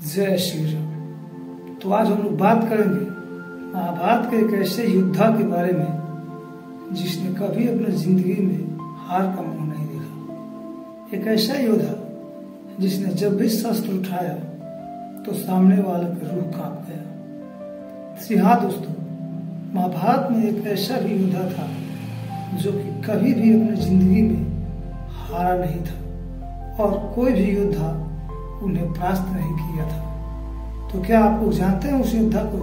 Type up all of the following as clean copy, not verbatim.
जय श्री राम। तो आज हम लोग बात करेंगे महाभारत के एक ऐसे योद्धा के बारे में जिसने कभी अपनी जिंदगी में हार का मुंह नहीं देखा। एक ऐसा योद्धा जिसने जब भी शस्त्र उठाया तो सामने वाले का रूह कांप गया। जी हाँ दोस्तों, महाभारत में एक ऐसा भी योद्धा था जो कि कभी भी अपनी जिंदगी में हारा नहीं था और कोई भी योद्धा उन्हें परास्त नहीं किया था। तो क्या आप लोग जानते हैं उस योद्धा को?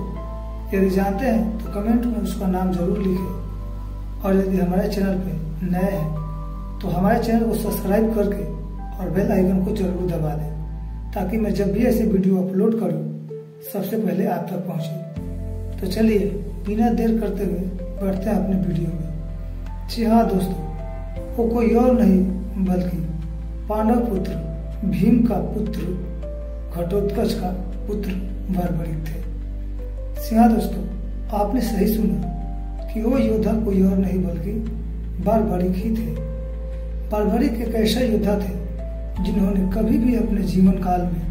यदि जानते हैं तो कमेंट में उसका नाम जरूर लिखें और यदि हमारे चैनल पे नए हैं तो हमारे चैनल को सब्सक्राइब करके और बेल आइकन को जरूर दबा दें ताकि मैं जब भी ऐसे वीडियो अपलोड करूं सबसे पहले आप तक पहुंचे। तो चलिए बिना देर करते हुए बढ़ते हैं अपने वीडियो में। जी हाँ दोस्तों, वो कोई और नहीं बल्कि पांडव पुत्र भीम का पुत्र घटोत्कच का पुत्र बर्बरीक थे। जी हाँ दोस्तों, आपने सही सुना कि वो योद्धा कोई और नहीं बल्कि बर्बरीक ही थे। बर्बरीक एक ऐसा योद्धा थे जिन्होंने कभी भी अपने जीवन काल में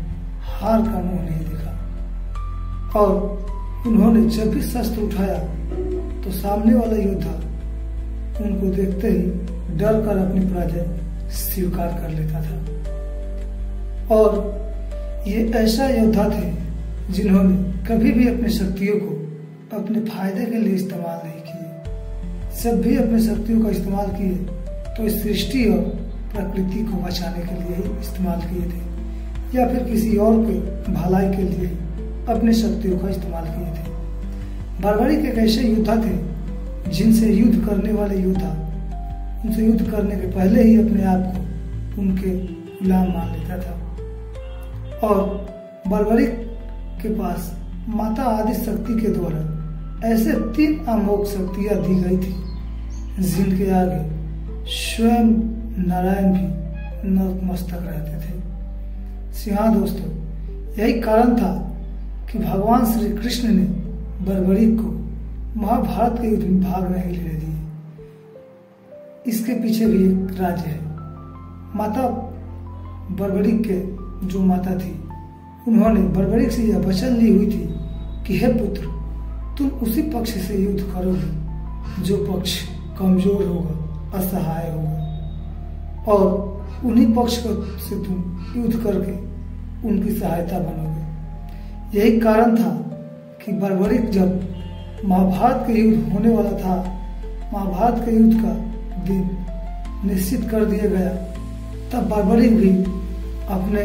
हार का मुंह नहीं देखा और उन्होंने जब भी शस्त्र उठाया तो सामने वाला योद्धा उनको देखते ही डर कर अपनी पराजय स्वीकार कर लेता था। और ये ऐसा योद्धा थे जिन्होंने कभी भी अपनी शक्तियों को अपने फायदे के लिए इस्तेमाल नहीं किए। जब भी अपनी शक्तियों का इस्तेमाल किए तो इस सृष्टि और प्रकृति को बचाने के लिए ही इस्तेमाल किए थे या फिर किसी और के भलाई के लिए अपनी शक्तियों का इस्तेमाल किए थे। बर्बरीक एक ऐसे योद्धा थे जिनसे युद्ध करने वाले योद्धा उनसे युद्ध करने के पहले ही अपने आप को उनके गुलाम मान लेता था। और बर्बरीक के पास माता आदि शक्ति के द्वारा ऐसे 3 अमोघ शक्तियां दी गई थी जिनके आगे स्वयं नारायण भी नतमस्तक रहते थे। जी हाँ दोस्तों, यही कारण था कि भगवान श्री कृष्ण ने बर्बरीक को महाभारत के युद्ध में भाग नहीं लेने दिए। इसके पीछे भी एक राज है। माता बर्बरीक के जो माता थी उन्होंने बर्बरीक से यह वचन ली हुई थी कि हे पुत्र, तुम उसी पक्ष से युद्ध करोगे जो पक्ष कमजोर होगा, असहाय होगा और उन्हीं पक्ष से तुम युद्ध करके उनकी सहायता बनोगे। यही कारण था कि बर्बरीक जब महाभारत के युद्ध होने वाला था, महाभारत के युद्ध का दिन निश्चित कर दिया गया, तब बर्बरीक भी अपने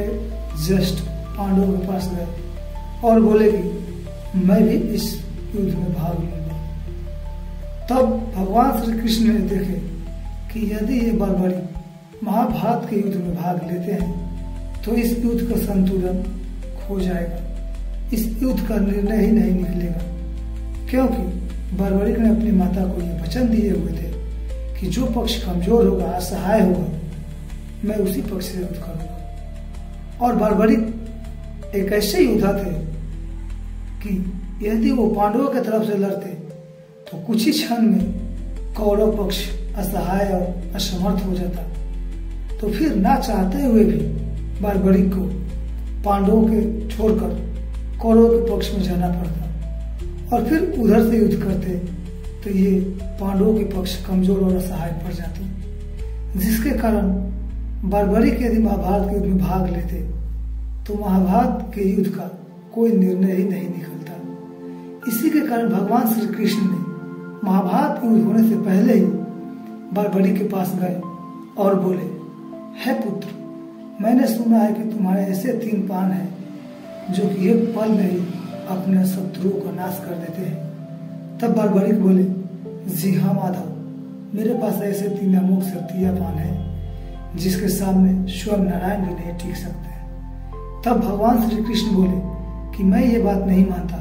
ज्येष्ठ पांडवों के पास गए और बोले कि मैं भी इस युद्ध में भाग लूंगा। तब भगवान श्री कृष्ण ने देखे कि यदि ये बर्बरीक महाभारत के युद्ध में भाग लेते हैं तो इस युद्ध का संतुलन खो जाएगा, इस युद्ध का निर्णय ही नहीं निकलेगा, क्योंकि बर्बरीक ने अपनी माता को ये वचन दिए हुए थे कि जो पक्ष कमजोर होगा, असहाय होगा, मैं उसी पक्ष से युद्ध करूंगा। और बर्बरीक एक ऐसे योद्धा थे कि यदि वो पांडवों की तरफ से लड़ते तो कुछ ही क्षण में कौरव पक्ष असहाय और असमर्थ हो जाता। तो फिर ना चाहते हुए भी बर्बरीक को पांडवों के छोड़कर कौरवों के पक्ष में जाना पड़ता और फिर उधर से युद्ध करते तो ये पांडवों के पक्ष कमजोर और असहाय पड़ जाते, जिसके कारण बर्बरीक यदि महाभारत के युद्ध में भाग लेते तो महाभारत के युद्ध का कोई निर्णय ही नहीं निकलता। इसी के कारण भगवान श्री कृष्ण ने महाभारत के युद्ध होने से पहले ही बर्बरीक के पास गए और बोले, हे पुत्र, मैंने सुना है कि तुम्हारे ऐसे 3 पान हैं जो कि एक पल में ही अपने शत्रुओं का नाश कर देते हैं। तब बर्बरीक बोले, जी हाँ माधव, मेरे पास ऐसे 3 अमोघ शक्तियां पान हैं जिसके सामने स्वयं नारायण भी नहीं टिक सकते। तब भगवान श्री कृष्ण बोले कि मैं ये बात नहीं मानता,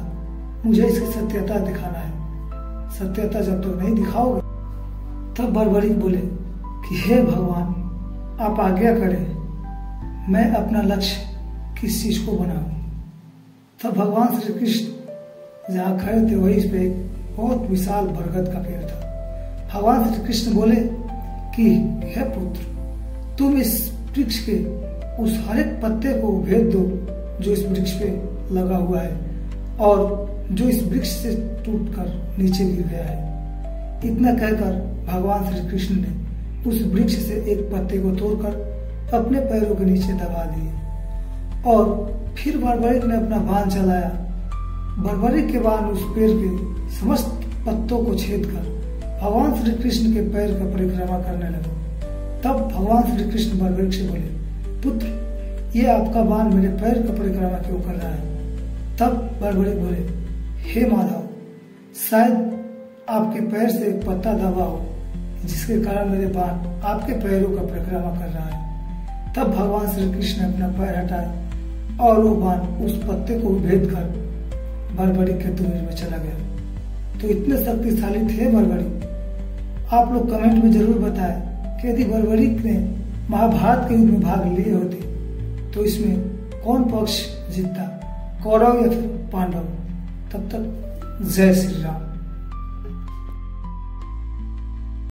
मुझे इसकी सत्यता दिखाना है, सत्यता जब तक नहीं दिखाओगे। तब बर्बरीक बोले कि हे भगवान, आप आज्ञा करें, मैं अपना लक्ष्य किस चीज को बनाऊं। तब भगवान श्री कृष्ण जहाँ खड़े थे वहीं पे एक बहुत विशाल बरगद का पेड़ था। भगवान श्री कृष्ण बोले कि हे पुत्र, तुम इस वृक्ष के उस हर एक पत्ते को भेद दो जो इस वृक्ष पे लगा हुआ है और जो इस वृक्ष से टूटकर नीचे गिर गया है। इतना कहकर भगवान श्री कृष्ण ने उस वृक्ष से एक पत्ते को तोड़कर अपने पैरों के नीचे दबा दिए और फिर बर्बरिक ने अपना बाण चलाया। बर्बरिक के बाण उस पेड़ के समस्त पत्तों को छेद कर भगवान श्री कृष्ण के पैर का परिक्रमा करने लगा। तब भगवान श्री कृष्ण बर्बरिक से बोले, पुत्र, ये आपका बाण मेरे पैर का परिक्रमा क्यों कर रहा है? तब बर्बरिक बोले, हे माधव, शायद आपके पैर से एक पत्ता दबा हो, जिसके कारण मेरे बाण आपके पैरों का परिक्रमा कर रहा है। तब भगवान श्री कृष्ण ने अपना पैर हटाया और वो बाण उस पत्ते को भेद कर बर्बरिक के तुमीर में चला गया। तो इतने शक्तिशाली थे बर्बरिक। आप लोग कमेंट में जरूर बताएं कि यदि बर्बरिक ने महाभारत के युद्ध में भाग लिए होते तो इसमें कौन पक्ष जीतता, कौरव या फिर पांडव? तब तक जय श्री राम।